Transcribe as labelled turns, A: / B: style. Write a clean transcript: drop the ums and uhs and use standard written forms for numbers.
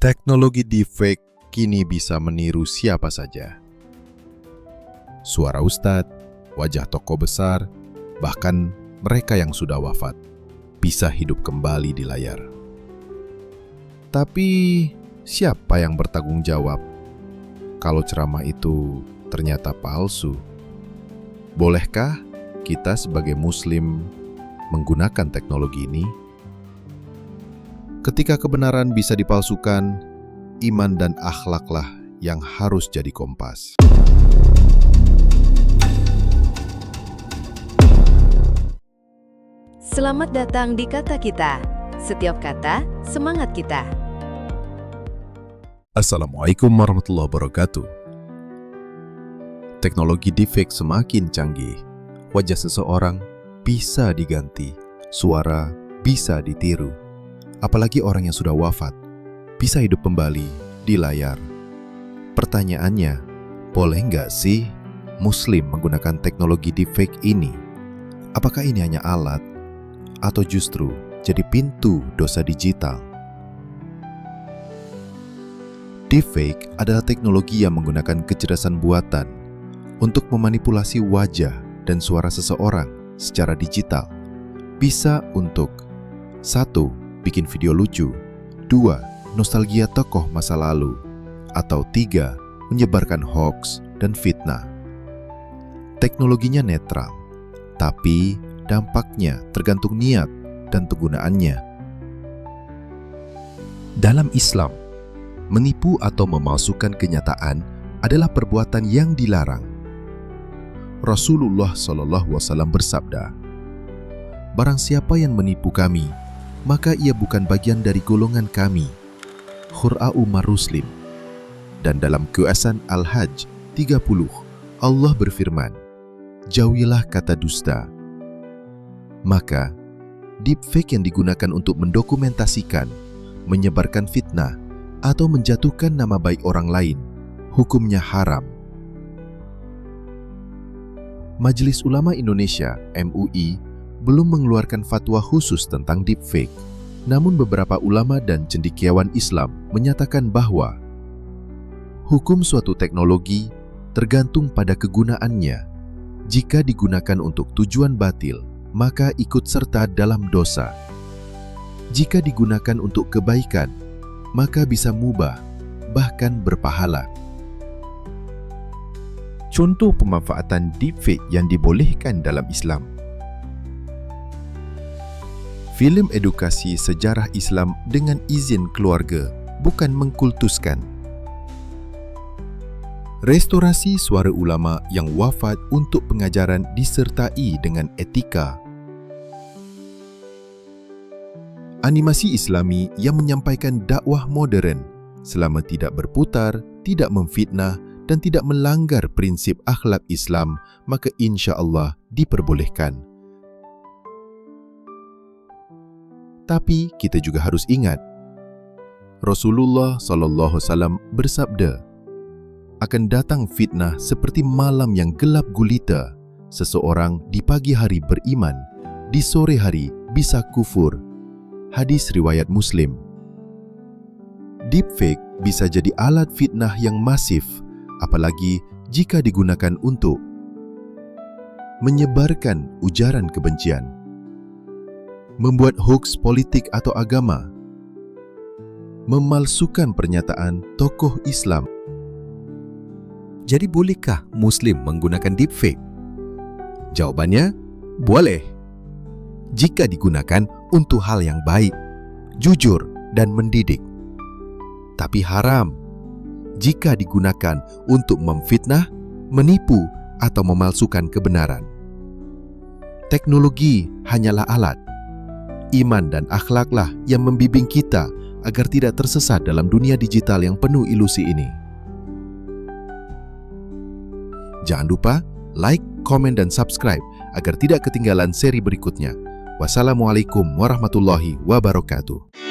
A: Teknologi deepfake kini bisa meniru siapa saja. Suara ustadz, wajah tokoh besar, bahkan mereka yang sudah wafat bisa hidup kembali di layar. Tapi siapa yang bertanggung jawab kalau ceramah itu ternyata palsu? Bolehkah kita sebagai Muslim menggunakan teknologi ini? Ketika kebenaran bisa dipalsukan, iman dan akhlaklah yang harus jadi kompas.
B: Selamat datang di Kata Kita. Setiap kata, semangat kita.
A: Assalamualaikum warahmatullahi wabarakatuh. Teknologi deepfake semakin canggih. Wajah seseorang bisa diganti, suara bisa ditiru. Apalagi orang yang sudah wafat bisa hidup kembali di layar. Pertanyaannya, boleh nggak sih Muslim menggunakan teknologi deepfake ini? Apakah ini hanya alat atau justru jadi pintu dosa digital? Deepfake adalah teknologi yang menggunakan kecerdasan buatan untuk memanipulasi wajah dan suara seseorang secara digital. Bisa untuk 1. Bikin video lucu, 2. Nostalgia tokoh masa lalu, atau 3. Menyebarkan hoax dan fitnah. Teknologinya netral, tapi dampaknya tergantung niat dan penggunaannya. Dalam Islam, menipu atau memalsukan kenyataan adalah perbuatan yang dilarang. Rasulullah SAW bersabda, "Barang siapa yang menipu kami, maka ia bukan bagian dari golongan kami." Khur'a Umar Ruslim. Dan dalam Quran Al-Hajj 30, Allah berfirman, "Jauhilah kata dusta." Maka, deepfake yang digunakan untuk mendokumentasikan, menyebarkan fitnah, atau menjatuhkan nama baik orang lain, hukumnya haram. Majelis Ulama Indonesia (MUI) belum mengeluarkan fatwa khusus tentang deepfake. Namun beberapa ulama dan cendekiawan Islam menyatakan bahwa hukum suatu teknologi tergantung pada kegunaannya. Jika digunakan untuk tujuan batil, maka ikut serta dalam dosa. Jika digunakan untuk kebaikan, maka bisa mubah, bahkan berpahala. Contoh pemanfaatan deepfake yang dibolehkan dalam Islam: film edukasi sejarah Islam dengan izin keluarga, bukan mengkultuskan. Restorasi suara ulama yang wafat untuk pengajaran disertai dengan etika. Animasi Islami yang menyampaikan dakwah modern selama tidak berputar, tidak memfitnah, dan tidak melanggar prinsip akhlak Islam, maka insya Allah diperbolehkan. Tapi kita juga harus ingat, Rasulullah SAW bersabda, akan datang fitnah seperti malam yang gelap gulita. Seseorang di pagi hari beriman, di sore hari bisa kufur. Hadis riwayat Muslim. Deepfake bisa jadi alat fitnah yang masif, apalagi jika digunakan untuk menyebarkan ujaran kebencian, membuat hoax politik atau agama, memalsukan pernyataan tokoh Islam. Jadi bolehkah Muslim menggunakan deepfake? Jawabannya, boleh. Jika digunakan untuk hal yang baik, jujur, dan mendidik. Tapi haram jika digunakan untuk memfitnah, menipu, atau memalsukan kebenaran. Teknologi hanyalah alat. Iman dan akhlaklah yang membimbing kita agar tidak tersesat dalam dunia digital yang penuh ilusi ini. Jangan lupa like, komen, dan subscribe agar tidak ketinggalan seri berikutnya. Wassalamualaikum warahmatullahi wabarakatuh.